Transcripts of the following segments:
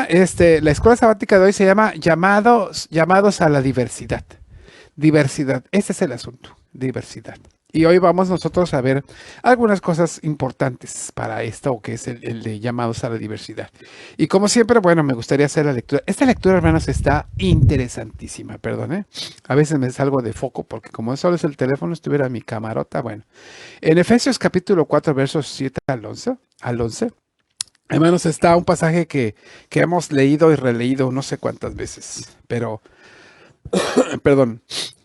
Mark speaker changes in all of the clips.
Speaker 1: la escuela sabática de hoy se llama llamados a la diversidad. Diversidad, ese es el asunto, diversidad. Y hoy vamos nosotros a ver algunas cosas importantes para esto, que es el de llamados a la diversidad. Y como siempre, bueno, me gustaría hacer la lectura. Esta lectura, hermanos, está interesantísima, perdón, ¿eh? A veces me salgo de foco porque como solo es el teléfono, estuviera mi camarota, bueno. En Efesios capítulo 4, versos 7 al 11, hermanos, está un pasaje que hemos leído y releído no sé cuántas veces, pero perdón,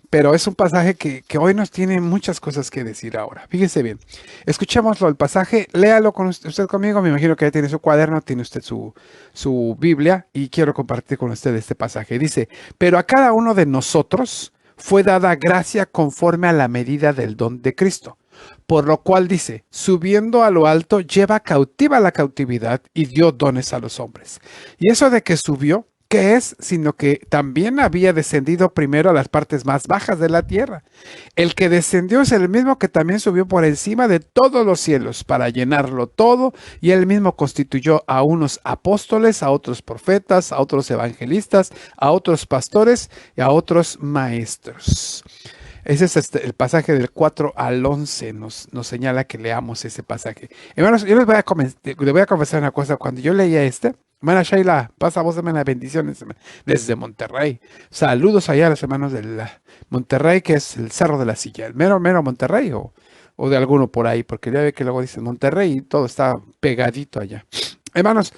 Speaker 1: pero es un pasaje que hoy nos tiene muchas cosas que decir ahora. Fíjese bien, escuchémoslo el pasaje, léalo con usted conmigo, me imagino que ya tiene su cuaderno, tiene usted su Biblia y quiero compartir con usted este pasaje. Dice, pero a cada uno de nosotros fue dada gracia conforme a la medida del don de Cristo. Por lo cual dice, subiendo a lo alto, lleva cautiva la cautividad y dio dones a los hombres. Y eso de que subió, ¿qué es? Sino que también había descendido primero a las partes más bajas de la tierra. El que descendió es el mismo que también subió por encima de todos los cielos para llenarlo todo, y él mismo constituyó a unos apóstoles, a otros profetas, a otros evangelistas, a otros pastores y a otros maestros. Ese es el pasaje del 4 al 11, nos señala que leamos ese pasaje. Hermanos, yo les voy a confesar una cosa. Cuando yo leía hermana Shaila, pasa vos, hermana, bendiciones desde Monterrey. Saludos allá a los hermanos de Monterrey, que es el Cerro de la Silla. El mero Monterrey o de alguno por ahí, porque ya ve que luego dicen Monterrey y todo está pegadito allá. Hermanos,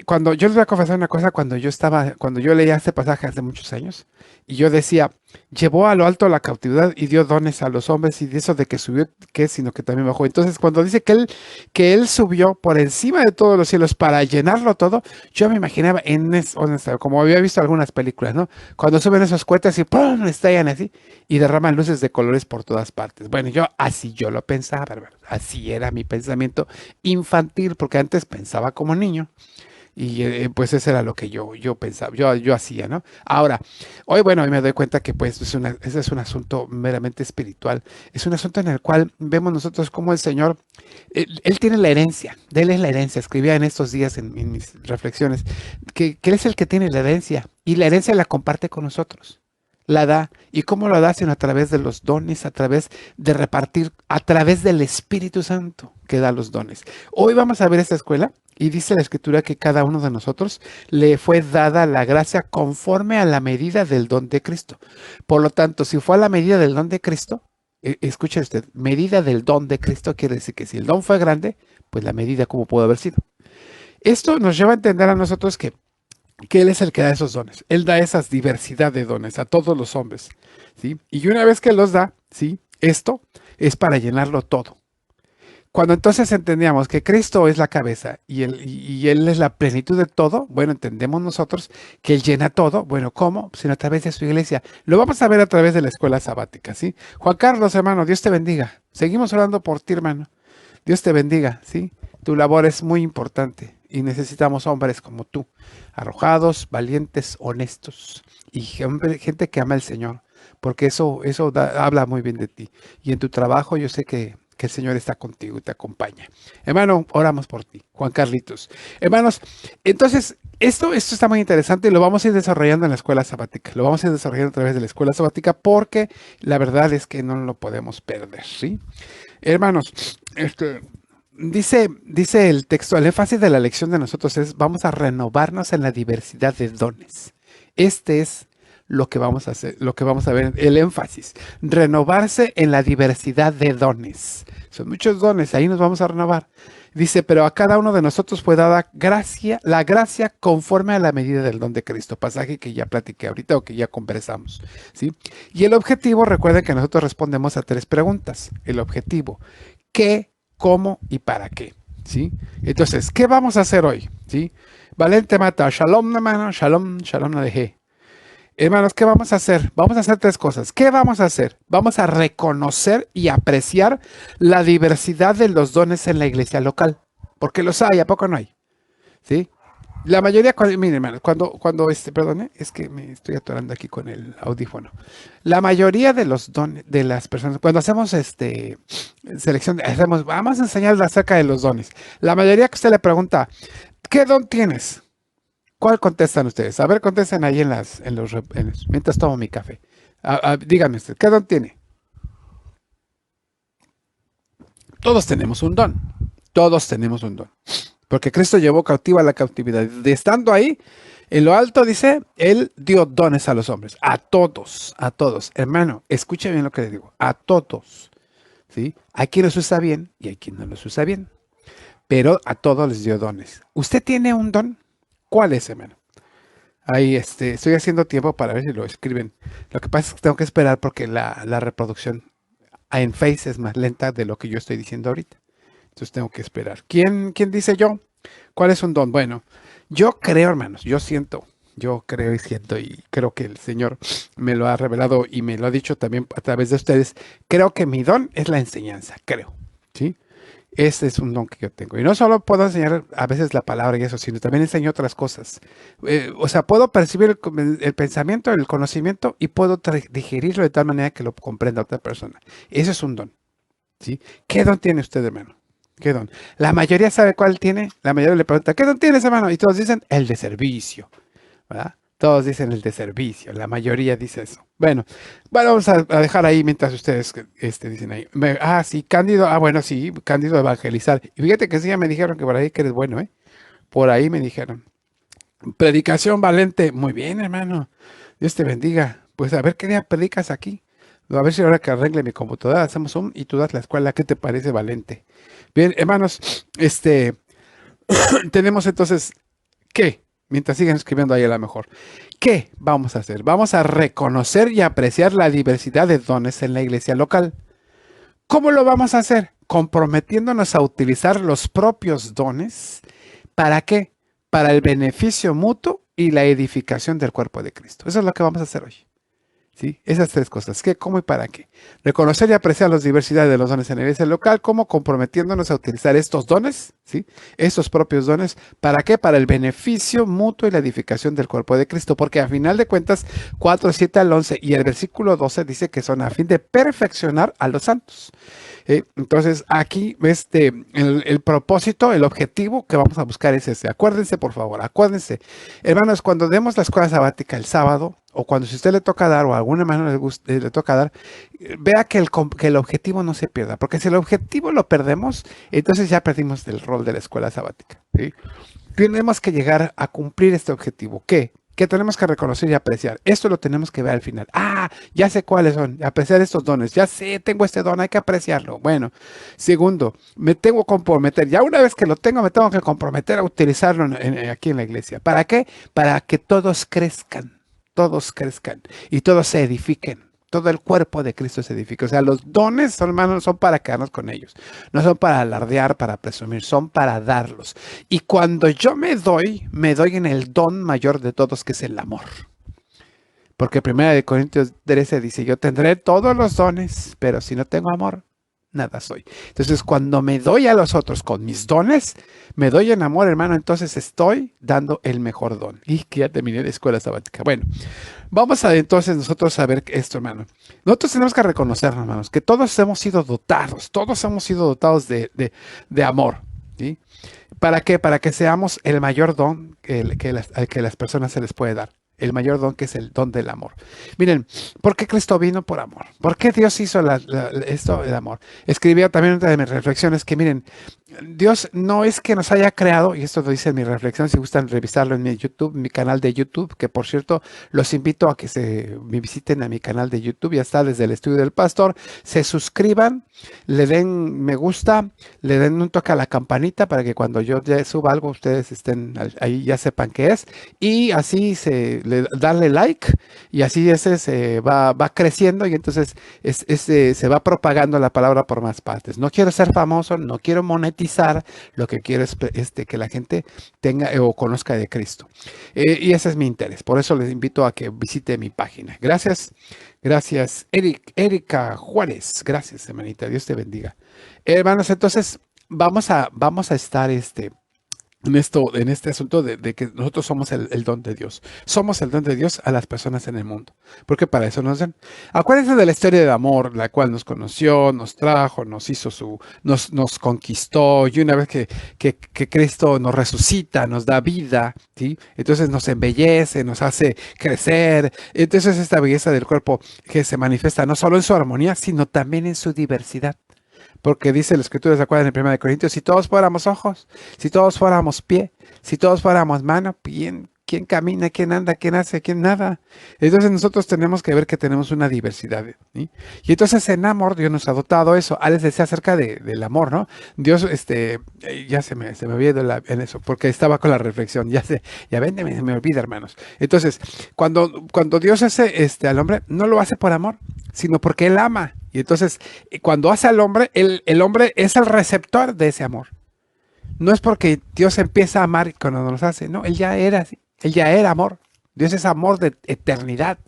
Speaker 1: cuando yo les voy a confesar una cosa, cuando yo leía este pasaje hace muchos años, y yo decía, llevó a lo alto la cautividad y dio dones a los hombres, y de eso de que subió, ¿qué? Sino que también bajó. Entonces, cuando dice que él subió por encima de todos los cielos para llenarlo todo, yo me imaginaba como había visto algunas películas, ¿no? Cuando suben esos cohetes y ¡pum! Estallan así y derraman luces de colores por todas partes. Bueno, así yo lo pensaba, ¿verdad? Así era mi pensamiento infantil, porque antes pensaba como niño. Y pues eso era lo que yo pensaba, yo hacía, ¿no? Ahora, hoy me doy cuenta que pues ese es un asunto meramente espiritual. Es un asunto en el cual vemos nosotros cómo el Señor, Él tiene la herencia, de Él es la herencia. Escribía en estos días en mis reflexiones que Él es el que tiene la herencia y la herencia la comparte con nosotros. La da. ¿Y cómo lo da? Sino a través de los dones, a través de repartir, a través del Espíritu Santo que da los dones. Hoy vamos a ver esta escuela y dice la Escritura que cada uno de nosotros le fue dada la gracia conforme a la medida del don de Cristo. Por lo tanto, si fue a la medida del don de Cristo, escuche usted, medida del don de Cristo quiere decir que si el don fue grande, pues la medida como pudo haber sido. Esto nos lleva a entender a nosotros que Él es el que da esos dones. Él da esa diversidad de dones a todos los hombres, ¿sí? Y una vez que los da, ¿sí? Esto es para llenarlo todo. Cuando entonces entendíamos que Cristo es la cabeza y Él es la plenitud de todo, bueno, entendemos nosotros que Él llena todo. Bueno, ¿cómo? Sino a través de su iglesia. Lo vamos a ver a través de la escuela sabática, ¿sí? Juan Carlos, hermano, Dios te bendiga. Seguimos orando por ti, hermano. Dios te bendiga, ¿sí? Tu labor es muy importante y necesitamos hombres como tú, arrojados, valientes, honestos y gente que ama al Señor, porque eso habla muy bien de ti. Y en tu trabajo yo sé que el Señor está contigo y te acompaña. Hermano, oramos por ti, Juan Carlitos. Hermanos, entonces, esto está muy interesante y lo vamos a ir desarrollando en la escuela sabática. Lo vamos a ir desarrollando a través de la escuela sabática porque la verdad es que no lo podemos perder, ¿sí? Hermanos, dice el texto, el énfasis de la lección de nosotros es, vamos a renovarnos en la diversidad de dones. Este es lo que vamos a hacer, lo que vamos a ver, el énfasis, renovarse en la diversidad de dones. Son muchos dones, ahí nos vamos a renovar. Dice, pero a cada uno de nosotros fue dada la gracia conforme a la medida del don de Cristo. Pasaje que ya platiqué ahorita o que ya conversamos, ¿sí? Y el objetivo, recuerden que nosotros respondemos a 3 preguntas. El objetivo, ¿qué, cómo y para qué? ¿Sí? Entonces, ¿qué vamos a hacer hoy? ¿Sí? Valente Mata, Shalom, hermano, Shalom, Shalom, la dejé. Hermanos, ¿qué vamos a hacer? Vamos a hacer 3 cosas. ¿Qué vamos a hacer? Vamos a reconocer y apreciar la diversidad de los dones en la iglesia local. Porque los hay, ¿a poco no hay? ¿Sí? La mayoría, miren, hermanos, perdón, es que me estoy atorando aquí con el audífono. La mayoría de los dones, de las personas, cuando hacemos selección, vamos a enseñarles acerca de los dones. La mayoría que usted le pregunta, ¿qué don tienes? ¿Cuál contestan ustedes? A ver, contesten ahí mientras tomo mi café. Díganme usted, ¿qué don tiene? Todos tenemos un don. Todos tenemos un don. Porque Cristo llevó cautiva la cautividad. De estando ahí, en lo alto dice, Él dio dones a los hombres. A todos, a todos. Hermano, escuche bien lo que le digo. A todos. ¿Sí? Hay quien los usa bien y hay quien no los usa bien. Pero a todos les dio dones. ¿Usted tiene un don? ¿Cuál es, hermano? Ahí estoy haciendo tiempo para ver si lo escriben. Lo que pasa es que tengo que esperar porque la reproducción en Face es más lenta de lo que yo estoy diciendo ahorita. Entonces tengo que esperar. ¿Quién dice yo? ¿Cuál es un don? Bueno, yo creo, hermanos, yo creo y siento y creo que el Señor me lo ha revelado y me lo ha dicho también a través de ustedes. Creo que mi don es la enseñanza, creo, ¿sí? Ese es un don que yo tengo. Y no solo puedo enseñar a veces la palabra y eso, sino también enseño otras cosas. O sea, puedo percibir el pensamiento, el conocimiento y puedo digerirlo de tal manera que lo comprenda otra persona. Eso es un don, ¿sí? ¿Qué don tiene usted, hermano? ¿Qué don? La mayoría sabe cuál tiene. La mayoría le pregunta, ¿qué don tienes, hermano? Y todos dicen, el de servicio, ¿verdad? Todos dicen el de servicio. La mayoría dice eso. Bueno, vamos a dejar ahí mientras ustedes dicen ahí. Sí, Cándido. Bueno, sí, Cándido evangelizar. Y fíjate que sí, ya me dijeron que por ahí que eres bueno, ¿eh? Por ahí me dijeron. Predicación valente. Muy bien, hermano. Dios te bendiga. Pues a ver qué día predicas aquí. A ver si ahora que arregle mi computadora hacemos Zoom y tú das la escuela. ¿Qué te parece, valente? Bien, hermanos, tenemos entonces, ¿qué? Mientras sigan escribiendo ahí a lo mejor. ¿Qué vamos a hacer? Vamos a reconocer y apreciar la diversidad de dones en la iglesia local. ¿Cómo lo vamos a hacer? Comprometiéndonos a utilizar los propios dones. ¿Para qué? Para el beneficio mutuo y la edificación del cuerpo de Cristo. Eso es lo que vamos a hacer hoy. ¿Sí? Esas tres cosas, ¿qué, cómo y para qué? Reconocer y apreciar las diversidades de los dones en la iglesia local, como comprometiéndonos a utilizar estos dones, ¿sí? Estos propios dones, ¿para qué? Para el beneficio mutuo y la edificación del cuerpo de Cristo, porque a final de cuentas, 4, 7 al 11 y el versículo 12 dice que son a fin de perfeccionar a los santos. Entonces, aquí el propósito, el objetivo que vamos a buscar es ese. Acuérdense, por favor, acuérdense. Hermanos, cuando demos la escuela sabática el sábado, o cuando si usted le toca dar, o a alguna mano le toca dar, vea que el objetivo no se pierda. Porque si el objetivo lo perdemos, entonces ya perdimos el rol de la escuela sabática. ¿Sí? Tenemos que llegar a cumplir este objetivo. ¿Qué? Que tenemos que reconocer y apreciar. Esto lo tenemos que ver al final. Ya sé cuáles son. Apreciar estos dones. Ya sé, tengo este don, hay que apreciarlo. Bueno, segundo, me tengo que comprometer. Ya una vez que lo tengo, me tengo que comprometer a utilizarlo aquí en la iglesia. ¿Para qué? Para que todos crezcan y todos se edifiquen. Todo el cuerpo de Cristo se edifica. O sea, los dones, hermanos, son para quedarnos con ellos. No son para alardear, para presumir, son para darlos. Y cuando yo me doy en el don mayor de todos, que es el amor. Porque 1 Corintios 13 dice, yo tendré todos los dones, pero si no tengo amor, nada soy. Entonces, cuando me doy a los otros con mis dones, me doy en amor, hermano, entonces estoy dando el mejor don. Y que ya terminé la escuela sabática. Bueno, vamos a entonces nosotros a ver esto, hermano. Nosotros tenemos que reconocer, hermanos, que todos hemos sido dotados de amor. ¿Sí? ¿Para qué? Para que seamos el mayor don que las personas se les puede dar. El mayor don, que es el don del amor. Miren, ¿por qué Cristo vino? Por amor. ¿Por qué Dios hizo esto? El amor. Escribía también una de mis reflexiones que, miren, Dios no es que nos haya creado, y esto lo dice en mi reflexión, si gustan revisarlo en mi canal de YouTube, que por cierto, los invito a que me visiten a mi canal de YouTube, ya está, desde el Estudio del Pastor, se suscriban, le den me gusta, le den un toque a la campanita para que cuando yo ya suba algo, ustedes estén ahí, ya sepan qué es, y así darle like, y así ese se va creciendo, y entonces se va propagando la palabra por más partes. No quiero ser famoso, no quiero monetizar, lo que quiero es que la gente tenga o conozca de Cristo. Y ese es mi interés. Por eso les invito a que visite mi página. Gracias. Gracias, Erika Juárez. Gracias, hermanita. Dios te bendiga. Hermanos, entonces vamos a estar en este asunto de que nosotros somos el don de Dios. Somos el don de Dios a las personas en el mundo, porque para eso nos dan. Acuérdense de la historia de amor, la cual nos conoció, nos trajo, nos hizo nos conquistó, y una vez que Cristo nos resucita, nos da vida, ¿sí? Entonces nos embellece, nos hace crecer. Entonces esta belleza del cuerpo que se manifiesta no solo en su armonía, sino también en su diversidad. Porque dice la escritura, ¿se acuerdan en 1 Corintios? Si todos fuéramos ojos, si todos fuéramos pie, si todos fuéramos mano, ¿quién camina, quién anda, quién hace, quién nada? Entonces nosotros tenemos que ver que tenemos una diversidad, ¿sí? Y entonces en amor Dios nos ha dotado eso. Les decía acerca del amor, ¿no? Dios, ya se me había ido en eso, porque estaba con la reflexión, ya ven, se me olvida, hermanos. Entonces, cuando Dios hace al hombre, no lo hace por amor, sino porque Él ama. Y entonces, cuando hace al hombre, el hombre es el receptor de ese amor. No es porque Dios empieza a amar cuando nos hace, no, Él ya era así, Él ya era amor. Dios es amor de eternidad.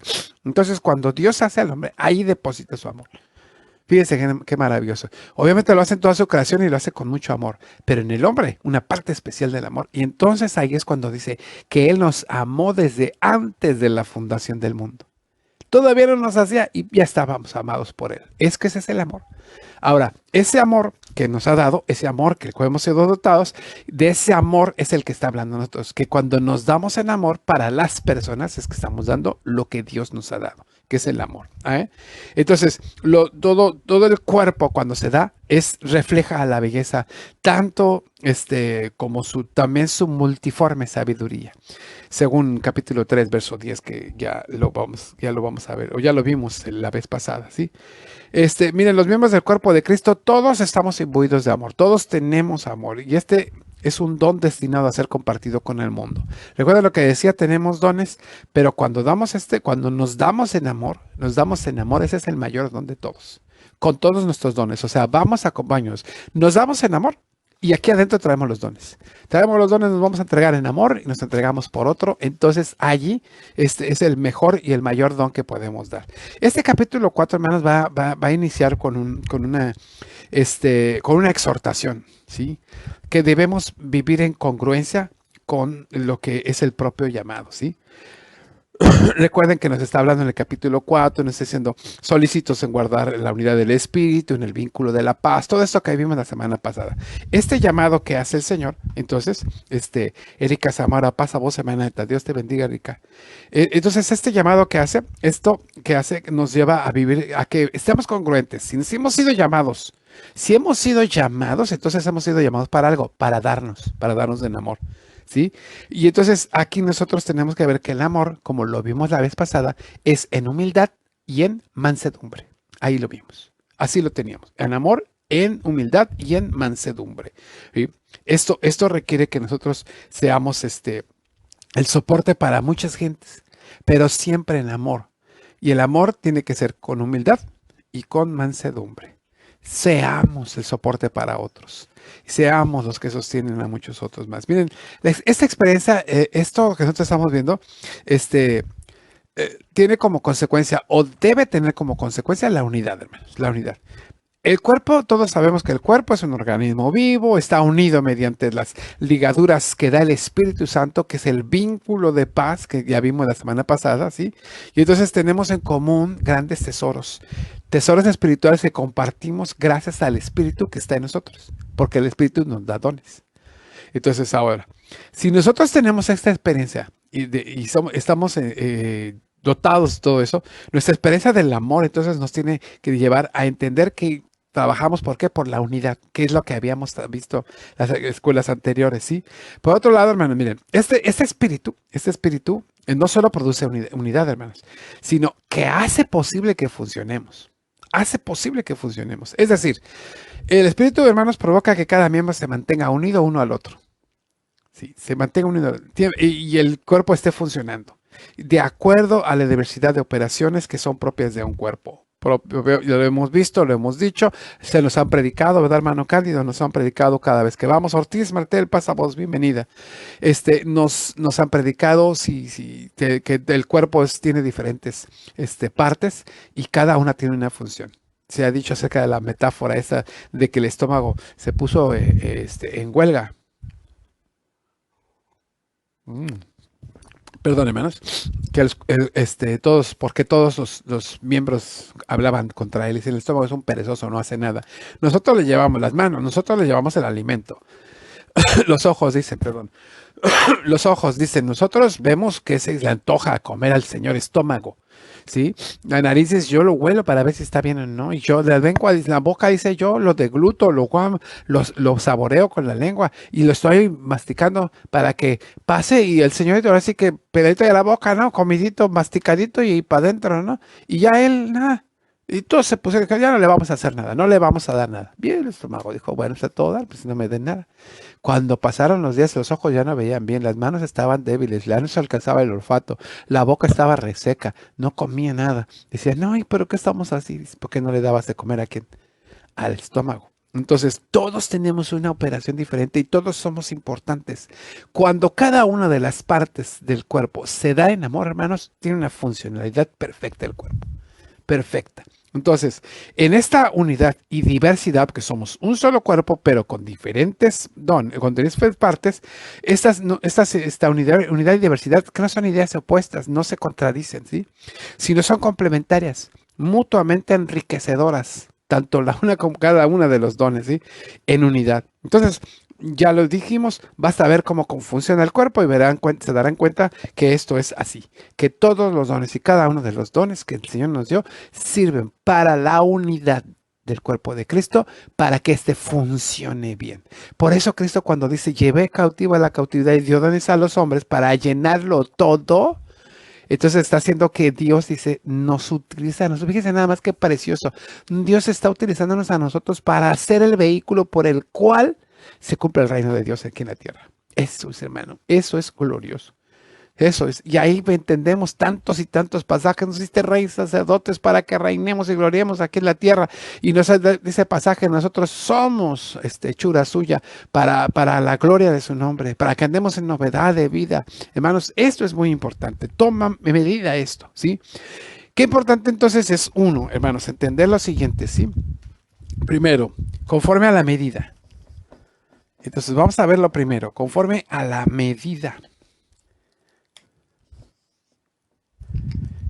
Speaker 1: Entonces, cuando Dios hace al hombre, ahí deposita su amor. Fíjense qué maravilloso. Obviamente lo hace en toda su creación y lo hace con mucho amor, pero en el hombre, una parte especial del amor. Y entonces ahí es cuando dice que Él nos amó desde antes de la fundación del mundo. Todavía no nos hacía y ya estábamos amados por Él. Es que ese es el amor. Ahora, ese amor que nos ha dado, ese amor que hemos sido dotados, de ese amor es el que está hablando nosotros, que cuando nos damos en amor para las personas es que estamos dando lo que Dios nos ha dado, que es el amor. Entonces, todo el cuerpo cuando se da refleja a la belleza, tanto como también su multiforme sabiduría. Según capítulo 3, verso 10, que ya lo vamos a ver, o ya lo vimos la vez pasada, ¿sí? Miren, los miembros del cuerpo de Cristo, todos estamos imbuidos de amor, todos tenemos amor, y es un don destinado a ser compartido con el mundo. Recuerda lo que decía, tenemos dones, pero cuando nos damos en amor, ese es el mayor don de todos, con todos nuestros dones. O sea, vamos a acompañarnos, nos damos en amor, y aquí adentro traemos los dones. Traemos los dones, nos vamos a entregar en amor y nos entregamos por otro. Entonces allí es el mejor y el mayor don que podemos dar. Este capítulo 4, hermanos, va a iniciar con una exhortación, ¿sí? Que debemos vivir en congruencia con lo que es el propio llamado, ¿sí? Recuerden que nos está hablando en el capítulo 4, nos está diciendo solícitos en guardar la unidad del espíritu, en el vínculo de la paz, todo esto que vimos la semana pasada. Este llamado que hace el Señor, entonces, Erika Samara, pasa voz, hermanita, Dios te bendiga, Erika. Entonces, este llamado que hace, nos lleva a vivir, a que estemos congruentes. Si hemos sido llamados, entonces hemos sido llamados para algo, para darnos en amor. ¿Sí? Y entonces aquí nosotros tenemos que ver que el amor, como lo vimos la vez pasada, es en humildad y en mansedumbre. Ahí lo vimos. Así lo teníamos. En amor, en humildad y en mansedumbre. ¿Sí? Esto requiere que nosotros seamos el soporte para muchas gentes, pero siempre en amor. Y el amor tiene que ser con humildad y con mansedumbre. Seamos el soporte para otros. Seamos los que sostienen a muchos otros más. Miren, esta experiencia, esto que nosotros estamos viendo, tiene como consecuencia, o debe tener como consecuencia, la unidad, hermanos, la unidad. El cuerpo, todos sabemos que el cuerpo es un organismo vivo, está unido mediante las ligaduras que da el Espíritu Santo, que es el vínculo de paz que ya vimos la semana pasada, ¿sí? Y entonces tenemos en común grandes tesoros espirituales que compartimos gracias al Espíritu que está en nosotros, porque el Espíritu nos da dones. Entonces ahora, si nosotros tenemos esta experiencia estamos dotados de todo eso, nuestra experiencia del amor entonces nos tiene que llevar a entender que trabajamos, ¿por qué? Por la unidad, que es lo que habíamos visto en las escuelas anteriores, ¿sí? Por otro lado, hermanos, miren, este espíritu no solo produce unidad, hermanos, sino que hace posible que funcionemos. Hace posible que funcionemos. Es decir, el espíritu, hermanos, provoca que cada miembro se mantenga unido uno al otro. Sí, se mantenga unido y el cuerpo esté funcionando de acuerdo a la diversidad de operaciones que son propias de un cuerpo. Lo hemos visto, lo hemos dicho, se nos han predicado, ¿verdad, hermano Cándido? Nos han predicado cada vez que vamos. Ortiz Martel, pasa vos, bienvenida. Nos han predicado que el cuerpo tiene diferentes partes y cada una tiene una función. Se ha dicho acerca de la metáfora esa de que el estómago se puso en huelga. Mm. Perdón, hermanos, que porque todos los miembros hablaban contra él y si el estómago es un perezoso, no hace nada. Nosotros le llevamos las manos, nosotros le llevamos el alimento. Los ojos dicen, perdón, los ojos dicen, nosotros vemos que se le antoja comer al señor estómago, ¿sí? La nariz dice, yo lo huelo para ver si está bien o no, y yo la lengua, la boca dice, yo lo degluto, lo saboreo con la lengua y lo estoy masticando para que pase y el señor ahora sí que pedacito de la boca, ¿no? Comidito, masticadito y para adentro, ¿no? Y ya él, nada. Y todos se pusieron que ya no le vamos a hacer nada, no le vamos a dar nada. Bien, el estómago dijo, bueno, está todo dar, pues no me den nada. Cuando pasaron los días, los ojos ya no veían bien, las manos estaban débiles, ya no se alcanzaba el olfato, la boca estaba reseca, no comía nada. Decía, no, ¿y pero qué estamos así? Dice, ¿por qué no le dabas de comer a quién? Al estómago. Entonces, todos tenemos una operación diferente y todos somos importantes. Cuando cada una de las partes del cuerpo se da en amor, hermanos, tiene una funcionalidad perfecta el cuerpo. Perfecta. Entonces, en esta unidad y diversidad, que somos un solo cuerpo, pero con diferentes con diferentes partes, esta unidad y diversidad, que no son ideas opuestas, no se contradicen, ¿sí? Sino son complementarias, mutuamente enriquecedoras, tanto la una como cada una de los dones, ¿sí? En unidad. Entonces, ya lo dijimos, basta ver cómo funciona el cuerpo y se darán cuenta que esto es así, que todos los dones y cada uno de los dones que el Señor nos dio sirven para la unidad del cuerpo de Cristo, para que éste funcione bien. Por eso Cristo cuando dice, llevé cautivo a la cautividad y dio dones a los hombres para llenarlo todo, entonces está haciendo que Dios dice, nos utiliza, fíjense nada más que precioso, Dios está utilizándonos a nosotros para hacer el vehículo por el cual se cumple el reino de Dios aquí en la tierra. Eso es, hermano, eso es glorioso. Eso es. Y ahí entendemos tantos y tantos pasajes. Nos hiciste reyes sacerdotes para que reinemos y gloriemos aquí en la tierra. Y nos dice pasaje, nosotros somos hechura suya para la gloria de su nombre, para que andemos en novedad de vida. Hermanos, esto es muy importante. Toma medida esto, ¿sí? Qué importante entonces es uno, hermanos, entender lo siguiente, ¿sí? Primero, conforme a la medida. Entonces vamos a verlo primero, conforme a la medida.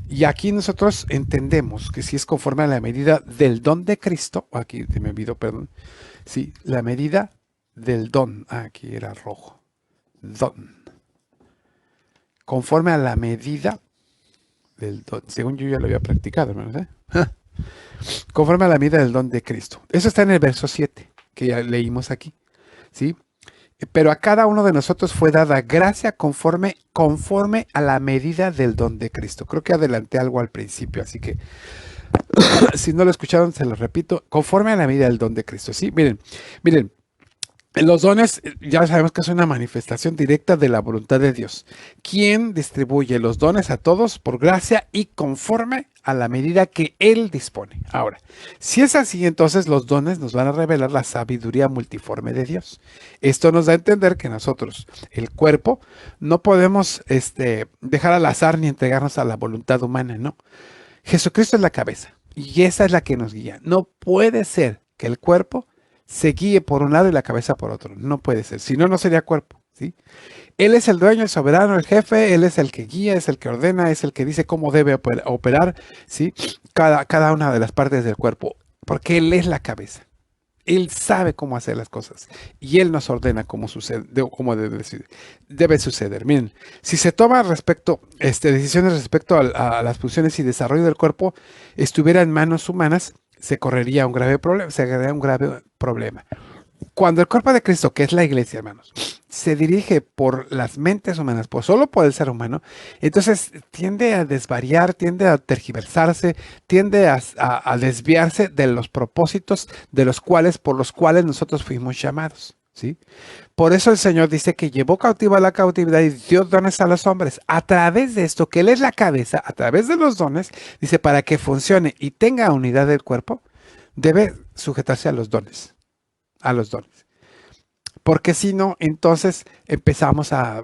Speaker 1: Y aquí nosotros entendemos que si es conforme a la medida del don de Cristo, aquí me olvidó, perdón, sí, la medida del don, aquí era rojo, don, conforme a la medida del don, según yo ya lo había practicado, hermanos, conforme a la medida del don de Cristo. Eso está en el verso 7, que ya leímos aquí, ¿sí? Pero a cada uno de nosotros fue dada gracia conforme a la medida del don de Cristo. Creo que adelanté algo al principio, así que si no lo escucharon, se lo repito, conforme a la medida del don de Cristo. Sí, miren, los dones ya sabemos que es una manifestación directa de la voluntad de Dios, quien distribuye los dones a todos por gracia y conforme a la medida que Él dispone. Ahora, si es así, entonces los dones nos van a revelar la sabiduría multiforme de Dios. Esto nos da a entender que nosotros, el cuerpo, no podemos dejar al azar ni entregarnos a la voluntad humana, no. Jesucristo es la cabeza y esa es la que nos guía. No puede ser que el cuerpo se guíe por un lado y la cabeza por otro. No puede ser. Si no, no sería cuerpo, ¿sí? Él es el dueño, el soberano, el jefe. Él es el que guía, es el que ordena, es el que dice cómo debe operar, ¿sí? Cada una de las partes del cuerpo. Porque Él es la cabeza. Él sabe cómo hacer las cosas. Y Él nos ordena cómo sucede, cómo debe suceder. Miren, si se toma decisiones respecto a las funciones y desarrollo del cuerpo, estuviera en manos humanas, se correría un grave problema. Cuando el cuerpo de Cristo, que es la iglesia, hermanos, se dirige por las mentes humanas, solo por el ser humano, entonces tiende a desvariar, tiende a tergiversarse, tiende a desviarse de los propósitos por los cuales nosotros fuimos llamados, ¿sí? Por eso el Señor dice que llevó cautiva la cautividad y dio dones a los hombres. A través de esto, que Él es la cabeza, a través de los dones, dice, para que funcione y tenga unidad del cuerpo, debe sujetarse a los dones. A los dones. Porque si no, entonces empezamos a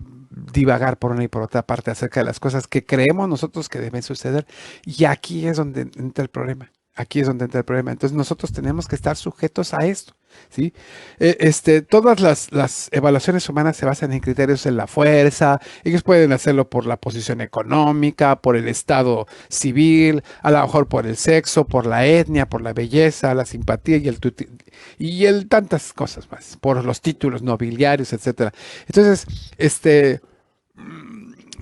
Speaker 1: divagar por una y por otra parte acerca de las cosas que creemos nosotros que deben suceder. Y aquí es donde entra el problema. Aquí es donde entra el problema. Entonces nosotros tenemos que estar sujetos a esto. ¿sí? Todas las evaluaciones humanas se basan en criterios en la fuerza. Ellos pueden hacerlo por la posición económica, por el estado civil, a lo mejor por el sexo, por la etnia, por la belleza, la simpatía y tantas cosas más, por los títulos nobiliarios, etcétera. Entonces,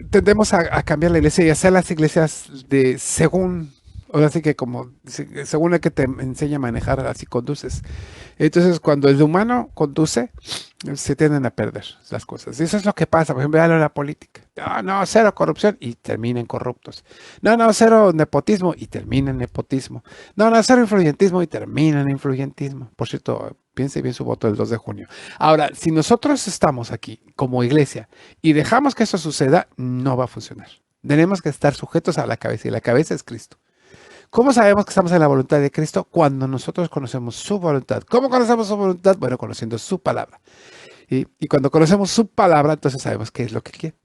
Speaker 1: tendemos a cambiar la iglesia y hacer las iglesias de según, ahora sí que como según el que te enseña a manejar, así conduces. Entonces, cuando el humano conduce, se tienden a perder las cosas. Y eso es lo que pasa, por ejemplo, vean la política. No, no, cero corrupción y terminan corruptos. No, no, cero nepotismo y terminan nepotismo. No, no, cero influyentismo y terminan influyentismo. Por cierto, piense bien su voto del 2 de junio. Ahora, si nosotros estamos aquí como iglesia y dejamos que eso suceda, no va a funcionar. Tenemos que estar sujetos a la cabeza y la cabeza es Cristo. ¿Cómo sabemos que estamos en la voluntad de Cristo? Cuando nosotros conocemos su voluntad. ¿Cómo conocemos su voluntad? Bueno, conociendo su palabra. Y cuando conocemos su palabra, entonces sabemos qué es lo que quiere.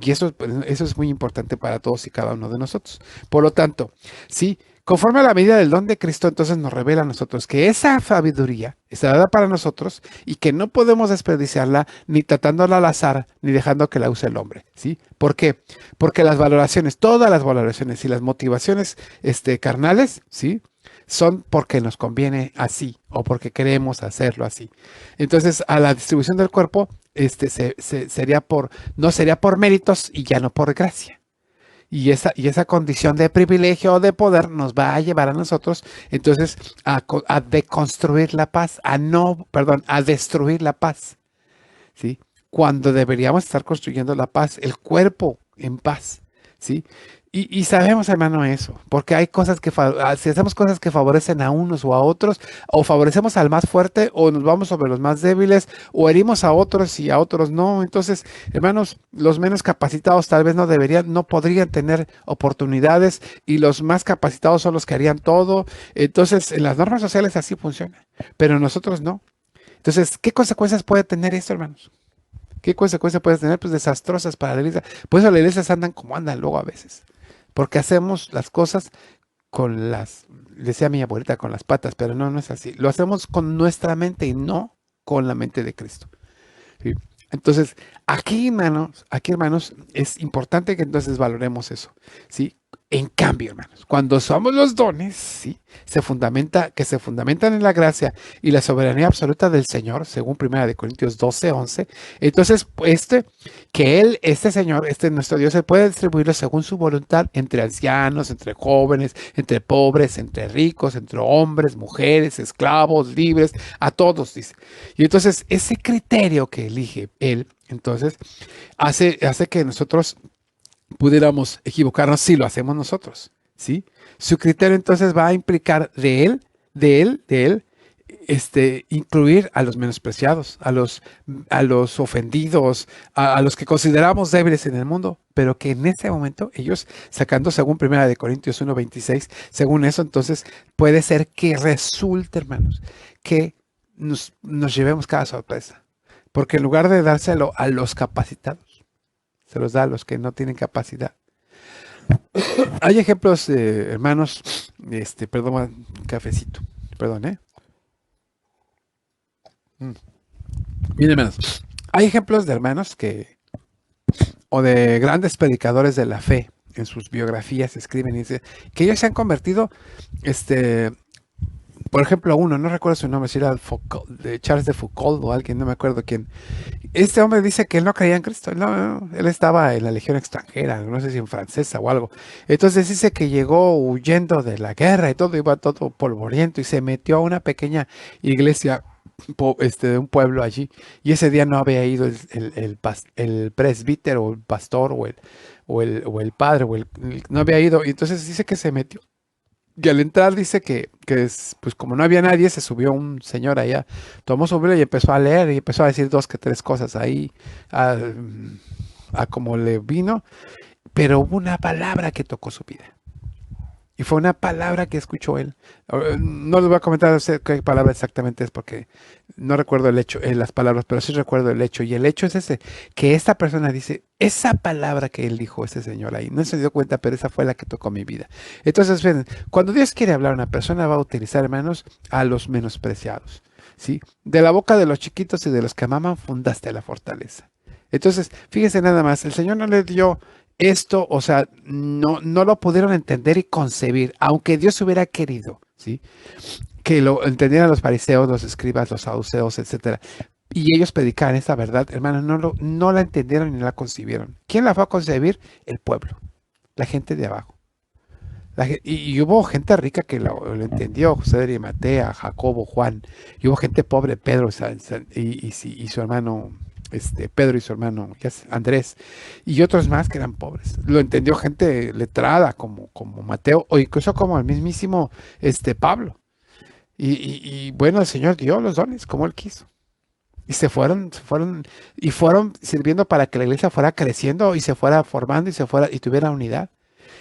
Speaker 1: Y eso es muy importante para todos y cada uno de nosotros. Por lo tanto, sí, conforme a la medida del don de Cristo, entonces nos revela a nosotros que esa sabiduría está dada para nosotros y que no podemos desperdiciarla ni tratándola al azar, ni dejando que la use el hombre. ¿Sí? ¿Por qué? Porque las valoraciones, todas las valoraciones y las motivaciones carnales, ¿sí? Son porque nos conviene así o porque queremos hacerlo así. Entonces, a la distribución del cuerpo no sería por méritos y ya no por gracia. Y esa condición de privilegio o de poder nos va a llevar a nosotros, entonces, a deconstruir la paz, a destruir la paz, ¿sí? Cuando deberíamos estar construyendo la paz, el cuerpo en paz, ¿sí? Y sabemos, hermano, eso, porque hay cosas si hacemos cosas que favorecen a unos o a otros, o favorecemos al más fuerte, o nos vamos sobre los más débiles, o herimos a otros y a otros no. Entonces, hermanos, los menos capacitados tal vez no podrían tener oportunidades, y los más capacitados son los que harían todo. Entonces, en las normas sociales así funciona, pero nosotros no. Entonces, ¿qué consecuencias puede tener esto, hermanos? ¿Qué consecuencias puede tener? Pues desastrosas para la iglesia. Por eso las iglesias andan como andan luego a veces. Porque hacemos las cosas decía mi abuelita, con las patas, pero no es así. Lo hacemos con nuestra mente y no con la mente de Cristo. ¿Sí? Entonces, aquí, hermanos, es importante que entonces valoremos eso. ¿Sí? En cambio, hermanos, cuando somos los dones, ¿sí? se fundamentan en la gracia y la soberanía absoluta del Señor, según 1 Corintios 12:11. Entonces, este Señor, nuestro Dios, Él puede distribuirlo según su voluntad entre ancianos, entre jóvenes, entre pobres, entre ricos, entre hombres, mujeres, esclavos, libres, a todos, dice. Y entonces, ese criterio que elige Él, entonces, hace que nosotros pudiéramos equivocarnos si lo hacemos nosotros, ¿sí? Su criterio entonces va a implicar de él, incluir a los menospreciados, a los ofendidos, a los que consideramos débiles en el mundo, pero que en ese momento ellos, sacando según 1 Corintios 1:26, según eso, entonces puede ser que resulte, hermanos, que nos llevemos cada sorpresa, porque en lugar de dárselo a los capacitados, se los da a los que no tienen capacidad. Hay ejemplos, hermanos, perdón, cafecito, perdón, Bien, hermanos, hay ejemplos de hermanos o de grandes predicadores de la fe, en sus biografías escriben y dicen que ellos se han convertido, por ejemplo, uno, no recuerdo su nombre, si era de Charles de Foucault o alguien, no me acuerdo quién. Este hombre dice que él no creía en Cristo. Él estaba en la legión extranjera, no sé si en francesa o algo. Entonces dice que llegó huyendo de la guerra y todo, iba todo polvoriento y se metió a una pequeña iglesia de un pueblo allí. Y ese día no había ido el presbítero o el pastor o el padre, no había ido. Y entonces dice que se metió. Y al entrar dice que pues como no había nadie, se subió un señor allá, tomó su Biblia y empezó a leer y empezó a decir 2 que 3 cosas ahí, a como le vino, pero hubo una palabra que tocó su vida. Y fue una palabra que escuchó él. No les voy a comentar qué palabra exactamente es porque no recuerdo el hecho, las palabras, pero sí recuerdo el hecho. Y el hecho es ese, que esta persona dice, esa palabra que él dijo, ese señor ahí, no se dio cuenta, pero esa fue la que tocó mi vida. Entonces, ven, cuando Dios quiere hablar a una persona, va a utilizar, hermanos, a los menospreciados. ¿sí? De la boca de los chiquitos y de los que maman fundaste la fortaleza. Entonces, fíjese nada más, el Señor no le dio esto, o sea, no lo pudieron entender y concebir, aunque Dios hubiera querido, ¿sí? Que lo entendieran los fariseos, los escribas, los saduceos, etcétera. Y ellos predicaban esta verdad, hermano, no la entendieron ni la concibieron. ¿Quién la fue a concebir? El pueblo, la gente de abajo. Y hubo gente rica que lo entendió, José de Arimatea, Jacobo, Juan, y hubo gente pobre, Pedro y su hermano, Pedro y su hermano Andrés, y otros más que eran pobres. Lo entendió gente letrada como Mateo, o incluso como el mismísimo Pablo. Y bueno, el Señor dio los dones como Él quiso. Y fueron sirviendo para que la iglesia fuera creciendo y se fuera formando y tuviera unidad.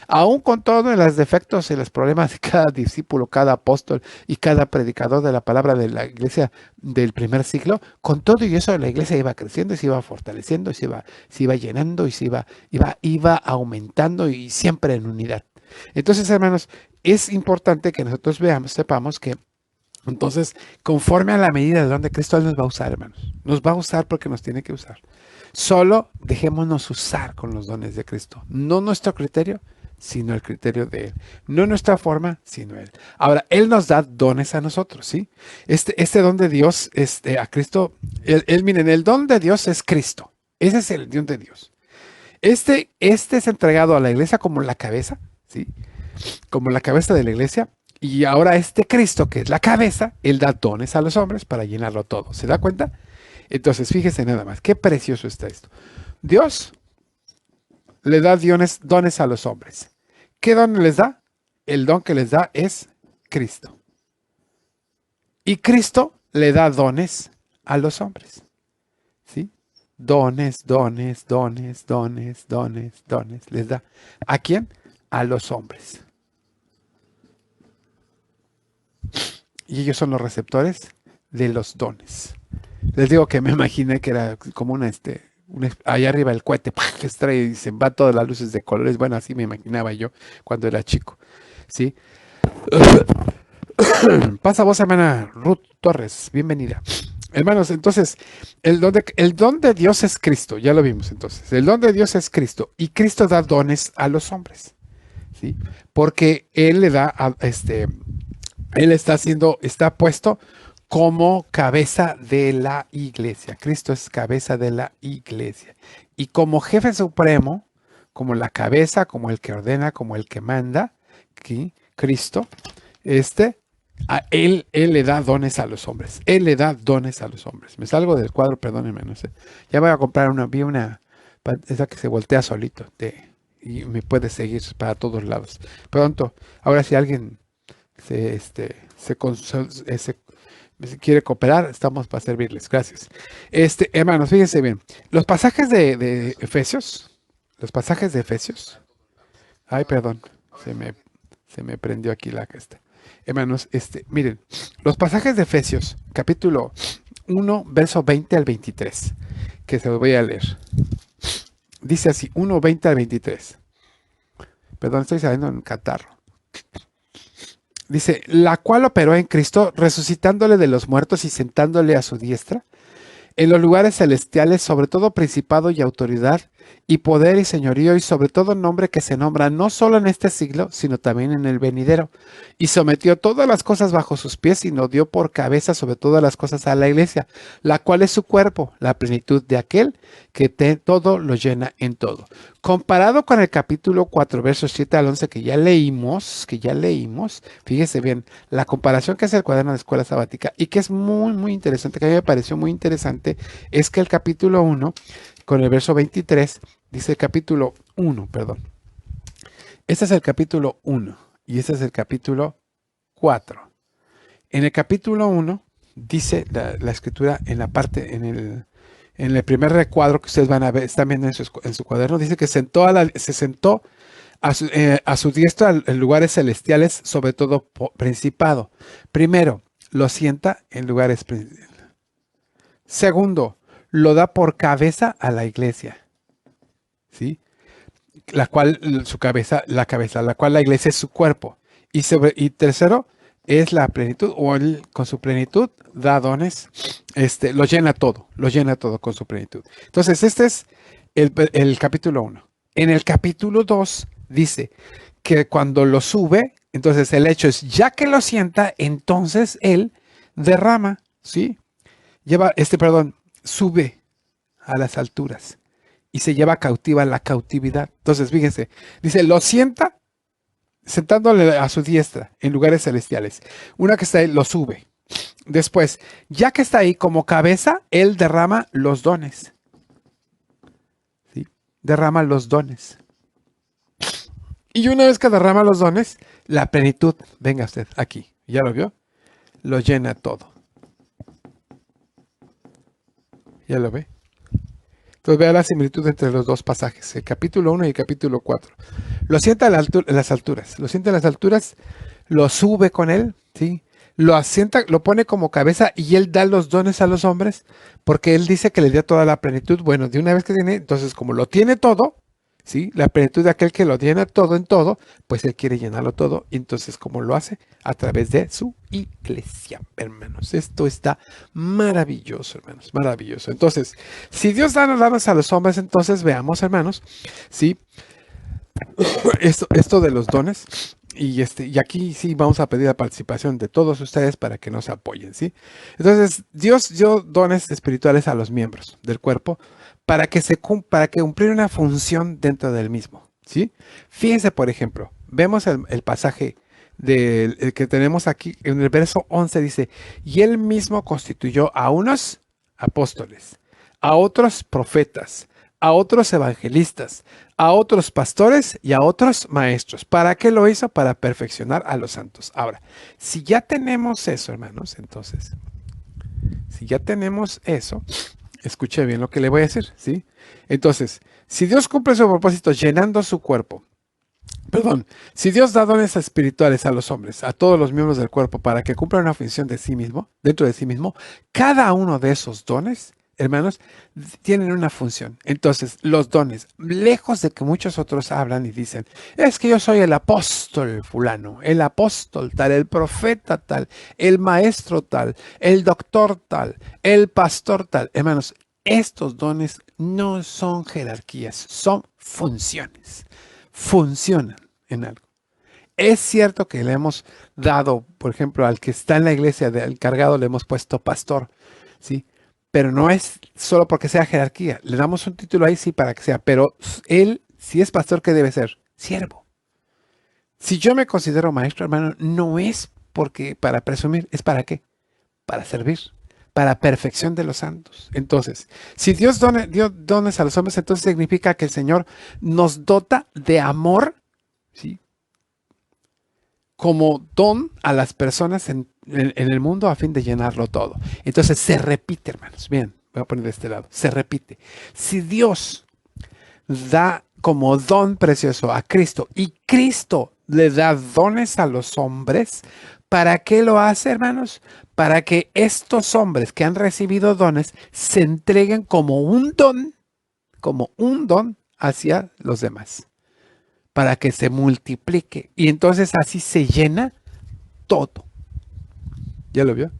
Speaker 1: Aún con todos los defectos y los problemas de cada discípulo, cada apóstol y cada predicador de la palabra de la iglesia del primer siglo, con todo y eso la iglesia iba creciendo y se iba fortaleciendo y se iba llenando y iba aumentando y siempre en unidad. Entonces, hermanos, es importante que nosotros sepamos que entonces, conforme a la medida de donde Cristo nos va a usar, hermanos, nos va a usar porque nos tiene que usar. Solo dejémonos usar con los dones de Cristo. No nuestro criterio, sino el criterio de Él. No nuestra forma, sino Él. Ahora, Él nos da dones a nosotros, ¿sí? Este don de Dios, a Cristo, miren, el don de Dios es Cristo. Ese es el don de Dios. Este es entregado a la iglesia como la cabeza, ¿sí? Como la cabeza de la iglesia. Y ahora Cristo, que es la cabeza, Él da dones a los hombres para llenarlo todo. ¿Se da cuenta? Entonces, fíjese nada más, qué precioso está esto. Dios le da dones a los hombres. ¿Qué don les da? El don que les da es Cristo. Y Cristo le da dones a los hombres. ¿Sí? Dones. Les da. ¿A quién? A los hombres. Y ellos son los receptores de los dones. Les digo que me imaginé que era como allá arriba el cohete, que extrae y se va todas las luces de colores. Bueno, así me imaginaba yo cuando era chico. ¿Sí? Pasa vos, hermana Ruth Torres, bienvenida. Hermanos, entonces, el don de Dios es Cristo, ya lo vimos entonces. El don de Dios es Cristo y Cristo da dones a los hombres, ¿sí? Porque Él le da, Él está puesto como cabeza de la iglesia. Cristo es cabeza de la iglesia. Y como jefe supremo, como la cabeza, como el que ordena, como el que manda, ¿sí? Cristo, a él le da dones a los hombres. Él le da dones a los hombres. Me salgo del cuadro, perdónenme, no sé. Ya voy a comprar esa que se voltea solito, y me puede seguir para todos lados. Pronto, ahora si alguien si quiere cooperar, estamos para servirles. Gracias. Hermanos, fíjense bien. Los pasajes de Efesios. Ay, perdón. Se me prendió aquí la gesta. Hermanos, miren. Los pasajes de Efesios, capítulo 1, verso 20 al 23. Que se los voy a leer. Dice así, 1, 20 al 23. Perdón, estoy saliendo en catarro. Dice, la cual operó en Cristo, resucitándole de los muertos y sentándole a su diestra, en los lugares celestiales, sobre todo principado y autoridad, y poder y señorío, y sobre todo nombre que se nombra no solo en este siglo, sino también en el venidero. Y sometió todas las cosas bajo sus pies, y nos dio por cabeza sobre todas las cosas a la iglesia, la cual es su cuerpo, la plenitud de aquel que todo lo llena en todo. Comparado con el capítulo 4, versos 7 al 11 que ya leímos, fíjese bien, la comparación que hace el cuaderno de escuela sabática y que es muy, muy interesante, que a mí me pareció muy interesante, es que el capítulo 1, con el verso 23, dice el capítulo 1, perdón. Este es el capítulo 1 y este es el capítulo 4. En el capítulo 1 dice la escritura en la parte, en el primer recuadro que ustedes van a ver, están viendo en su cuaderno, dice que se sentó a su diestra en lugares celestiales, sobre todo principado. Primero, lo sienta en lugares principales. Segundo, lo da por cabeza a la iglesia, ¿sí? La cual la iglesia es su cuerpo. Y tercero, es la plenitud, o Él con su plenitud da dones, lo llena todo con su plenitud. Entonces, este es el capítulo 1. En el capítulo 2 dice que cuando lo sube, entonces el hecho es, ya que lo sienta, entonces Él derrama, ¿sí? Sube a las alturas y se lleva cautiva la cautividad. Entonces, fíjense, dice, lo sienta sentándole a su diestra en lugares celestiales. Una que está ahí lo sube. Después, ya que está ahí como cabeza, él derrama los dones. ¿Sí? Derrama los dones. Y una vez que derrama los dones, la plenitud, venga usted aquí, ¿ya lo vio? Lo llena todo. ¿Ya lo ve? Entonces vea la similitud entre los dos pasajes, el capítulo 1 y el capítulo 4. Lo sienta en las alturas, lo sienta en las alturas, lo sube con él, ¿sí? Lo asienta, lo pone como cabeza y él da los dones a los hombres porque él dice que le dio toda la plenitud. Bueno, de una vez que tiene, entonces como lo tiene todo, ¿sí? La plenitud de aquel que lo llena todo en todo, pues él quiere llenarlo todo. Y entonces, ¿cómo lo hace? A través de su iglesia, hermanos. Esto está maravilloso, hermanos, maravilloso. Entonces, si Dios da danos a los hombres, entonces veamos, hermanos, ¿sí? Esto de los dones. Y aquí sí vamos a pedir la participación de todos ustedes para que nos apoyen, ¿sí? Entonces, Dios dio dones espirituales a los miembros del cuerpo para que cumplir una función dentro del mismo, ¿sí? Fíjense, por ejemplo, vemos el pasaje el que tenemos aquí en el verso 11 dice, y él mismo constituyó a unos apóstoles, a otros profetas, a otros evangelistas, a otros pastores y a otros maestros. ¿Para qué lo hizo? Para perfeccionar a los santos. Ahora, si ya tenemos eso, hermanos, entonces, si ya tenemos eso, escuche bien lo que le voy a decir, ¿sí? Entonces, si Dios cumple su propósito llenando su cuerpo, si Dios da dones espirituales a los hombres, a todos los miembros del cuerpo, para que cumplan una función de sí mismo, dentro de sí mismo, cada uno de esos dones, hermanos, tienen una función. Entonces, los dones, lejos de que muchos otros hablan y dicen, es que yo soy el apóstol fulano, el apóstol tal, el profeta tal, el maestro tal, el doctor tal, el pastor tal. Hermanos, estos dones no son jerarquías, son funciones. Funcionan en algo. Es cierto que le hemos dado, por ejemplo, al que está en la iglesia del cargado, le hemos puesto pastor, ¿sí? Pero no es solo porque sea jerarquía. Le damos un título ahí, sí, para que sea. Pero él, si es pastor, ¿qué debe ser? Siervo. Si yo me considero maestro, hermano, no es porque para presumir, es para qué? Para servir, para perfección de los santos. Entonces, si Dios dio dones a los hombres, entonces significa que el Señor nos dota de amor, ¿sí? Como don a las personas en el mundo a fin de llenarlo todo. Entonces se repite, hermanos. Bien, voy a poner de este lado. Se repite. Si Dios da como don precioso a Cristo y Cristo le da dones a los hombres, ¿para qué lo hace, hermanos? Para que estos hombres que han recibido dones se entreguen como un don hacia los demás, para que se multiplique. Y entonces así se llena todo. ¿Ya lo vio?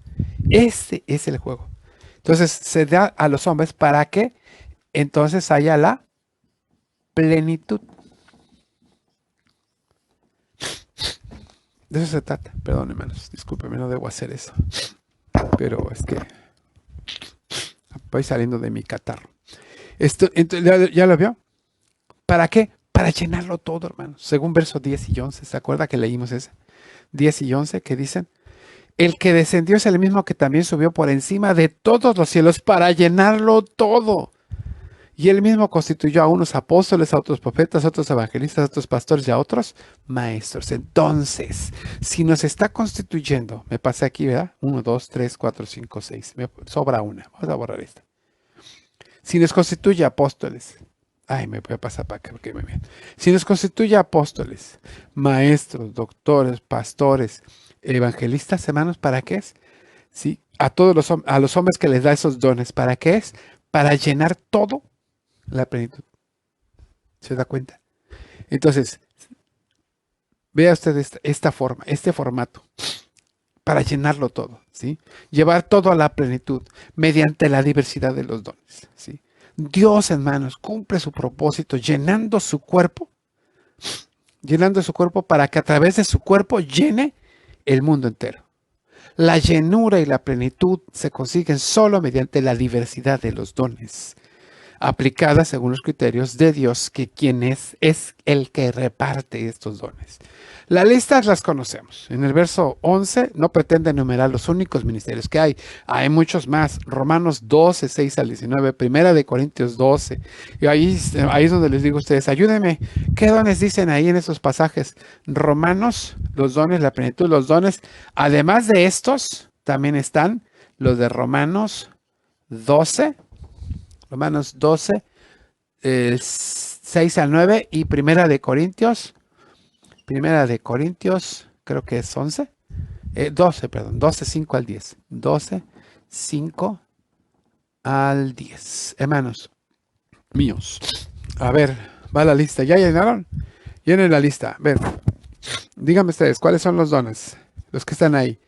Speaker 1: Ese es el juego. Entonces se da a los hombres para que entonces haya la plenitud. De eso se trata. Perdón, hermanos. Discúlpenme, no debo hacer eso. Pero es que voy saliendo de mi catarro. ¿Ya lo vio? ¿Para qué? Para llenarlo todo, hermanos. Según versos 10 y 11. ¿Se acuerda que leímos ese? 10 y 11 que dicen, el que descendió es el mismo que también subió por encima de todos los cielos para llenarlo todo. Y él mismo constituyó a unos apóstoles, a otros profetas, a otros evangelistas, a otros pastores y a otros maestros. Entonces, si nos está constituyendo, me pasé aquí, ¿verdad? 1, 2, 3, 4, 5, 6. Me sobra una. Vamos a borrar esta. Si nos constituye apóstoles. Ay, me voy a pasar para acá porque me ven. Si nos constituye apóstoles, maestros, doctores, pastores, evangelistas, hermanos, ¿para qué es? ¿Sí? A los hombres que les da esos dones, ¿para qué es? Para llenar todo la plenitud. ¿Se da cuenta? Entonces, vea usted esta forma, este formato. para llenarlo todo, ¿sí? Llevar todo a la plenitud mediante la diversidad de los dones, ¿sí? Dios, hermanos, cumple su propósito llenando su cuerpo para que a través de su cuerpo llene el mundo entero. La llenura y la plenitud se consiguen solo mediante la diversidad de los dones, aplicada según los criterios de Dios, que quien es el que reparte estos dones. Las listas las conocemos. En el verso 11 no pretende enumerar los únicos ministerios que hay. Hay muchos más. Romanos 12, 6 al 19, Primera de Corintios 12. Y ahí es donde les digo a ustedes, ayúdenme. ¿Qué dones dicen ahí en esos pasajes? Romanos, los dones, la plenitud, los dones. Además de estos, también están los de Romanos 12. Romanos 12, 6 al 9 y Primera de Corintios, creo que es 11, 12, perdón, 12, 5 al 10. 12, 5 al 10. Hermanos míos, a ver, va la lista. ¿Ya llenaron? Llenen la lista. A ver, díganme ustedes, ¿cuáles son los dones? Los que están ahí.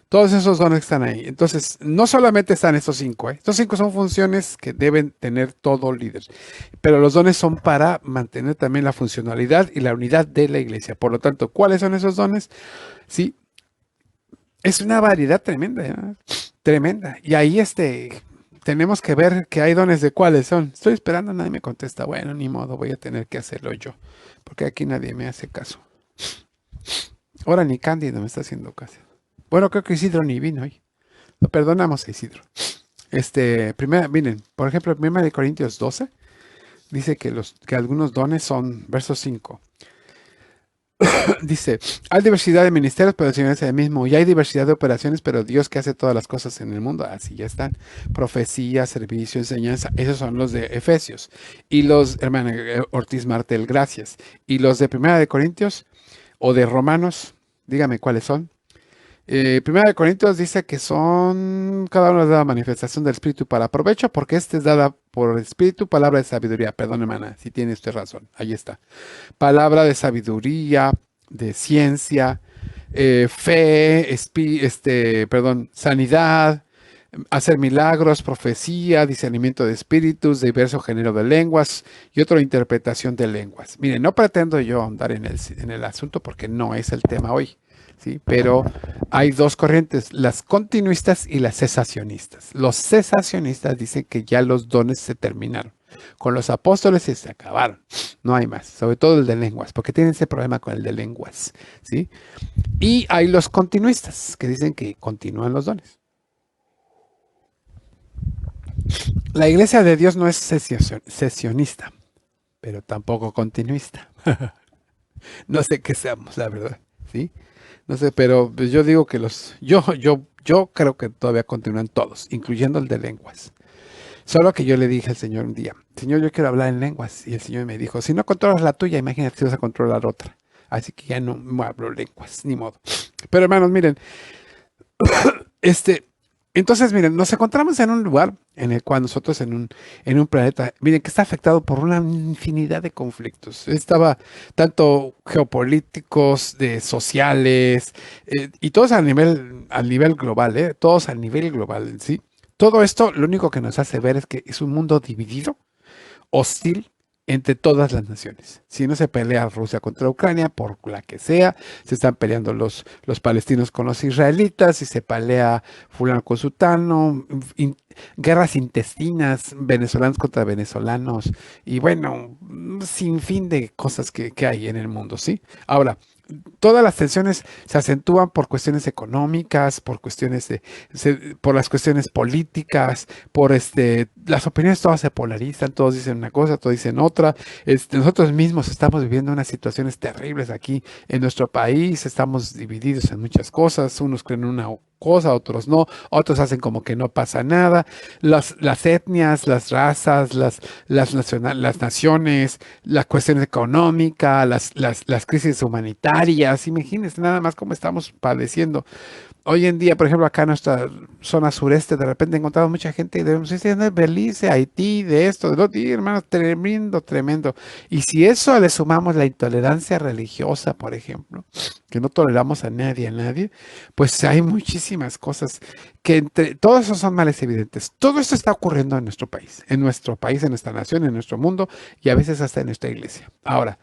Speaker 1: Todos esos dones están ahí. Entonces, no solamente están estos 5, ¿eh? Estos 5 son funciones que deben tener todo líder. Pero los dones son para mantener también la funcionalidad y la unidad de la iglesia. Por lo tanto, ¿cuáles son esos dones? Sí, es una variedad tremenda, ¿eh? Tremenda. Y ahí tenemos que ver que hay dones de cuáles son. Estoy esperando, nadie me contesta. Bueno, ni modo, voy a tener que hacerlo yo. Porque aquí nadie me hace caso. Ahora ni Cándido me está haciendo caso. Bueno, creo que Isidro ni vino hoy. Lo perdonamos a Isidro. Miren, por ejemplo, 1 Corintios 12 dice que algunos dones son, verso 5. Dice, hay diversidad de ministerios, pero el Señor es el mismo. Y hay diversidad de operaciones, pero Dios que hace todas las cosas en el mundo. Así ya están. Profecía, servicio, enseñanza. Esos son los de Efesios. Y los, hermana Ortiz Martel, gracias. Y los de 1 Corintios o de Romanos, dígame cuáles son. Primera de Corintios dice que son, cada uno es la manifestación del Espíritu para provecho, porque es dada por el Espíritu, palabra de sabiduría. Perdón, hermana, si tiene usted razón. Ahí está. Palabra de sabiduría, de ciencia, fe, sanidad, hacer milagros, profecía, discernimiento de espíritus, diverso género de lenguas y otra interpretación de lenguas. Miren, no pretendo yo ahondar en el asunto porque no es el tema hoy. ¿Sí? Pero hay dos corrientes, las continuistas y las cesacionistas. Los cesacionistas dicen que ya los dones se terminaron. Con los apóstoles se acabaron. No hay más, sobre todo el de lenguas, porque tienen ese problema con el de lenguas. ¿Sí? Y hay los continuistas que dicen que continúan los dones. La iglesia de Dios no es cesionista, pero tampoco continuista. No sé qué seamos, la verdad. ¿Sí? No sé, pero pues yo digo que yo creo que todavía continúan todos, incluyendo el de lenguas. Solo que yo le dije al Señor un día, Señor, yo quiero hablar en lenguas. Y el Señor me dijo, si no controlas la tuya, imagínate si vas a controlar otra. Así que ya no hablo lenguas, ni modo. Pero hermanos, miren, entonces, miren, nos encontramos en un lugar en el cual nosotros en un planeta, miren, que está afectado por una infinidad de conflictos. Estaba tanto geopolíticos, de sociales, y todos al nivel global, todos al nivel global, ¿sí? Todo esto lo único que nos hace ver es que es un mundo dividido, hostil, entre todas las naciones. Si no se pelea Rusia contra Ucrania, por la que sea, se están peleando los palestinos con los israelitas, si se pelea fulano con sutano, guerras intestinas, venezolanos contra venezolanos, y bueno, sin fin de cosas que hay en el mundo, ¿sí? Ahora, todas las tensiones se acentúan por cuestiones económicas, por por las cuestiones políticas, por las opiniones todas se polarizan, todos dicen una cosa, todos dicen otra. Nosotros mismos estamos viviendo unas situaciones terribles aquí en nuestro país, estamos divididos en muchas cosas, unos creen una cosa, otros no, otros hacen como que no pasa nada. Las etnias, las razas, las naciones, la cuestión económica, las crisis humanitarias, imagínense nada más cómo estamos padeciendo. Hoy en día, por ejemplo, acá en nuestra zona sureste, de repente he encontrado mucha gente de Belice, Haití, de esto, de lo otro, y hermanos, tremendo, tremendo. Y si eso le sumamos la intolerancia religiosa, por ejemplo, que no toleramos a nadie, pues hay muchísimas cosas que entre todos esos son males evidentes. Todo esto está ocurriendo en nuestro país, en nuestra nación, en nuestro mundo y a veces hasta en nuestra iglesia. Ahora,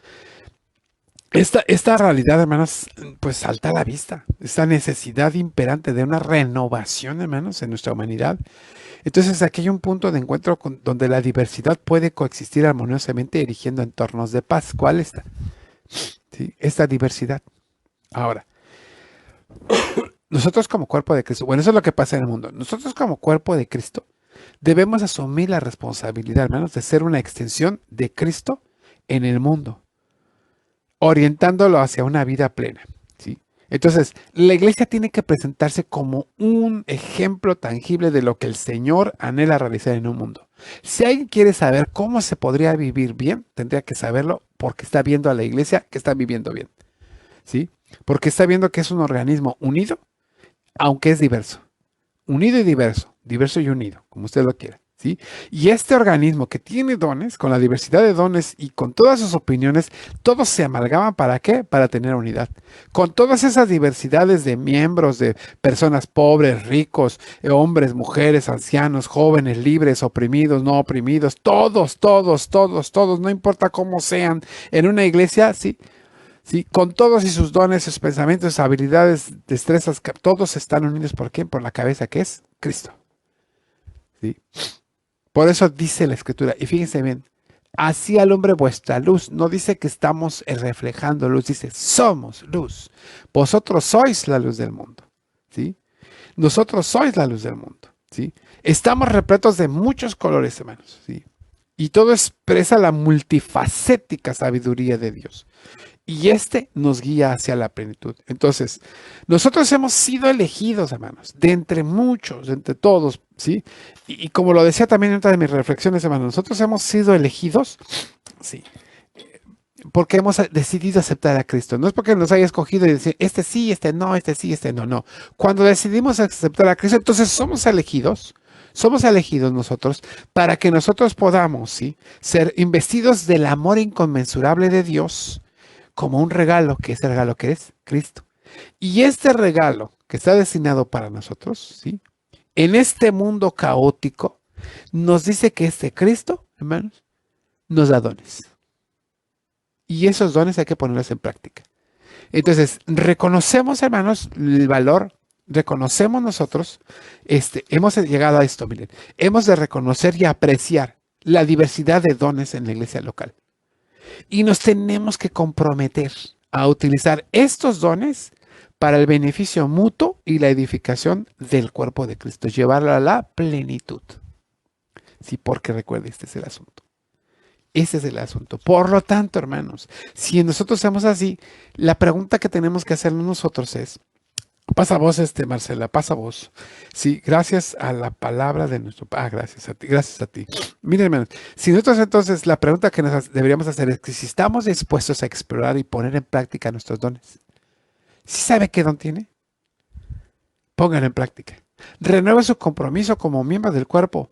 Speaker 1: esta realidad, hermanos, pues salta a la vista. Esta necesidad imperante de una renovación, hermanos, en nuestra humanidad. Entonces, aquí hay un punto de encuentro donde la diversidad puede coexistir armoniosamente erigiendo entornos de paz. ¿Cuál está? ¿Sí? Esta diversidad. Ahora, nosotros como cuerpo de Cristo, bueno, eso es lo que pasa en el mundo. Nosotros como cuerpo de Cristo debemos asumir la responsabilidad, hermanos, de ser una extensión de Cristo en el mundo, orientándolo hacia una vida plena, ¿sí? Entonces, la iglesia tiene que presentarse como un ejemplo tangible de lo que el Señor anhela realizar en un mundo. Si alguien quiere saber cómo se podría vivir bien, tendría que saberlo porque está viendo a la iglesia que está viviendo bien, ¿sí? Porque está viendo que es un organismo unido, aunque es diverso. Unido y diverso, diverso y unido, como usted lo quiera, ¿sí? Y este organismo que tiene dones, con la diversidad de dones y con todas sus opiniones, todos se amalgaman ¿para qué? Para tener unidad. Con todas esas diversidades de miembros, de personas pobres, ricos, hombres, mujeres, ancianos, jóvenes, libres, oprimidos, no oprimidos, todos, no importa cómo sean, en una iglesia, sí. Sí, con todos y sus dones, sus pensamientos, sus habilidades, destrezas, todos están unidos ¿por quién? Por la cabeza que es Cristo. ¿Sí? Por eso dice la Escritura, y fíjense bien, así alumbre vuestra luz, no dice que estamos reflejando luz, dice somos luz. Vosotros sois la luz del mundo. ¿Sí? Nosotros sois la luz del mundo. ¿Sí? Estamos repletos de muchos colores, hermanos. ¿Sí? Y todo expresa la multifacética sabiduría de Dios. Y este nos guía hacia la plenitud. Entonces, nosotros hemos sido elegidos, hermanos, de entre muchos, de entre todos, ¿sí? Y como lo decía también en una de mis reflexiones, hermanos, nosotros hemos sido elegidos, sí, porque hemos decidido aceptar a Cristo. No es porque nos haya escogido y decir, este sí, este no, este sí, este no, no. Cuando decidimos aceptar a Cristo, entonces somos elegidos nosotros para que nosotros podamos, ¿sí? Ser investidos del amor inconmensurable de Dios, como un regalo, que ese regalo que es Cristo. Y este regalo que está destinado para nosotros, ¿sí? En este mundo caótico, nos dice que este Cristo, hermanos, nos da dones. Y esos dones hay que ponerlos en práctica. Entonces, reconocemos, hermanos, el valor, reconocemos nosotros, hemos llegado a esto, miren, hemos de reconocer y apreciar la diversidad de dones en la iglesia local. Y nos tenemos que comprometer a utilizar estos dones para el beneficio mutuo y la edificación del cuerpo de Cristo, llevarlo a la plenitud. Sí, porque recuerde, este es el asunto. Ese es el asunto. Por lo tanto, hermanos, si nosotros somos así, la pregunta que tenemos que hacernos nosotros es, pasa vos, Marcela, pasa vos. Sí, gracias a la palabra de nuestro Padre. Gracias a ti, gracias a ti. Miren, hermanos, si nosotros entonces, la pregunta que deberíamos hacer es que si estamos dispuestos a explorar y poner en práctica nuestros dones, ¿sí sabe qué don tiene? Pónganlo en práctica. Renueve su compromiso como miembro del cuerpo,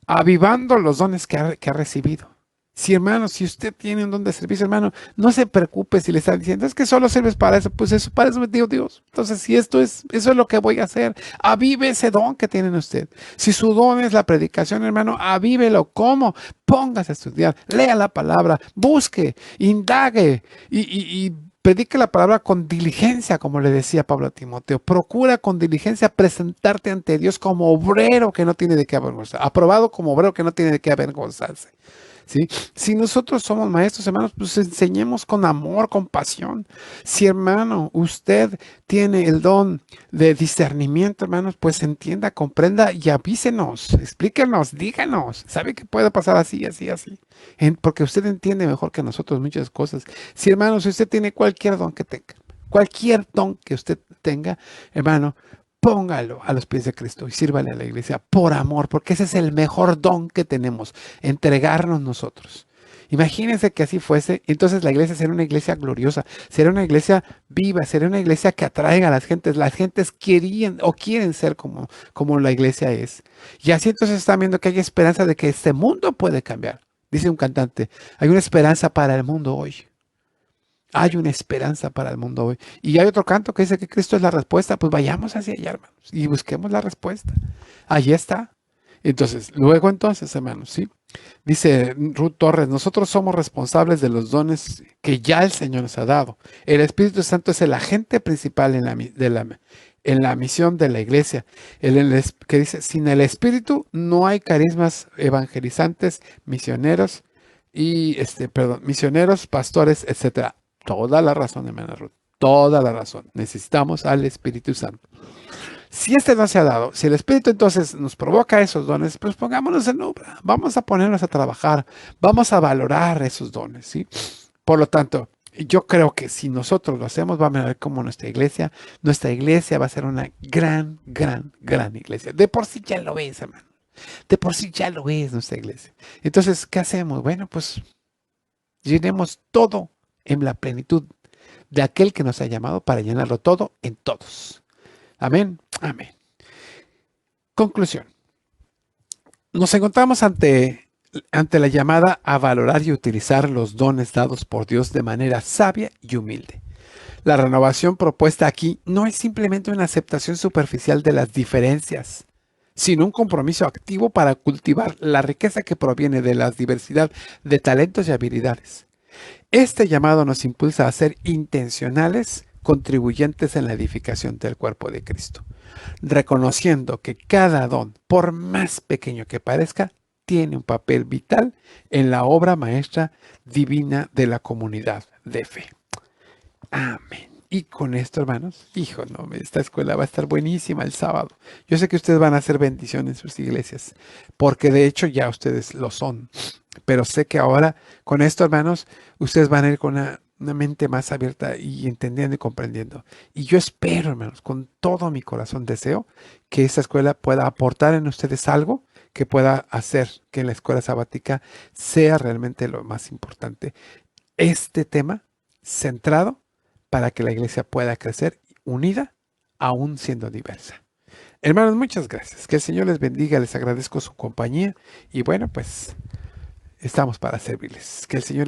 Speaker 1: avivando los dones que ha recibido. Sí, hermano, si usted tiene un don de servicio, hermano, no se preocupe si le están diciendo, es que solo sirves para eso, pues eso, para eso me dio Dios. Entonces, si eso es lo que voy a hacer, avive ese don que tiene en usted. Si su don es la predicación, hermano, avívelo. ¿Cómo? Póngase a estudiar, lea la palabra, busque, indague y predique la palabra con diligencia, como le decía Pablo a Timoteo. Procura con diligencia presentarte ante Dios como obrero que no tiene de qué avergonzarse, aprobado como obrero que no tiene de qué avergonzarse. ¿Sí? Si nosotros somos maestros, hermanos, pues enseñemos con amor, con pasión. Si, hermano, usted tiene el don de discernimiento, hermanos, pues entienda, comprenda y avísenos, explíquenos, díganos. ¿Sabe que puede pasar así, así, así? Porque usted entiende mejor que nosotros muchas cosas. Si, hermano, si usted tiene cualquier don que usted tenga, hermano, póngalo a los pies de Cristo y sírvale a la iglesia por amor, porque ese es el mejor don que tenemos, entregarnos nosotros. Imagínense que así fuese, entonces la iglesia será una iglesia gloriosa, será una iglesia viva, será una iglesia que atraiga a las gentes. Las gentes querían o quieren ser como la iglesia es. Y así entonces están viendo que hay esperanza de que este mundo puede cambiar. Dice un cantante, hay una esperanza para el mundo hoy. Hay una esperanza para el mundo hoy. Y hay otro canto que dice que Cristo es la respuesta. Pues vayamos hacia allá, hermanos, y busquemos la respuesta. Allí está. Entonces, luego entonces, hermanos, ¿sí? Dice Ruth Torres, nosotros somos responsables de los dones que ya el Señor nos ha dado. El Espíritu Santo es el agente principal en la misión de la iglesia. Que dice, sin el Espíritu no hay carismas evangelizantes, misioneros misioneros, pastores, etcétera. Toda la razón, hermana Ruth. Toda la razón. Necesitamos al Espíritu Santo. Si este no se ha dado, si el Espíritu entonces nos provoca esos dones, pues pongámonos en obra. Vamos a ponernos a trabajar. Vamos a valorar esos dones, ¿sí? Por lo tanto, yo creo que si nosotros lo hacemos, vamos a ver cómo nuestra iglesia va a ser una gran, gran, gran iglesia. De por sí ya lo es, hermano. De por sí ya lo es nuestra iglesia. Entonces, ¿qué hacemos? Bueno, pues llenemos todo en la plenitud de aquel que nos ha llamado para llenarlo todo en todos. Amén. Amén. Conclusión. Nos encontramos ante la llamada a valorar y utilizar los dones dados por Dios de manera sabia y humilde. La renovación propuesta aquí no es simplemente una aceptación superficial de las diferencias, sino un compromiso activo para cultivar la riqueza que proviene de la diversidad de talentos y habilidades. Este llamado nos impulsa a ser intencionales, contribuyentes en la edificación del cuerpo de Cristo, reconociendo que cada don, por más pequeño que parezca, tiene un papel vital en la obra maestra divina de la comunidad de fe. Amén. Y con esto, hermanos, hijo, no, esta escuela va a estar buenísima el sábado. Yo sé que ustedes van a hacer bendición en sus iglesias, porque de hecho ya ustedes lo son. Pero sé que ahora, con esto, hermanos, ustedes van a ir con una mente más abierta y entendiendo y comprendiendo. Y yo espero, hermanos, con todo mi corazón deseo que esta escuela pueda aportar en ustedes algo que pueda hacer que la escuela sabática sea realmente lo más importante. Este tema centrado para que la iglesia pueda crecer unida, aún siendo diversa. Hermanos, muchas gracias. Que el Señor les bendiga. Les agradezco su compañía. Y bueno, pues estamos para servirles. Que el Señor les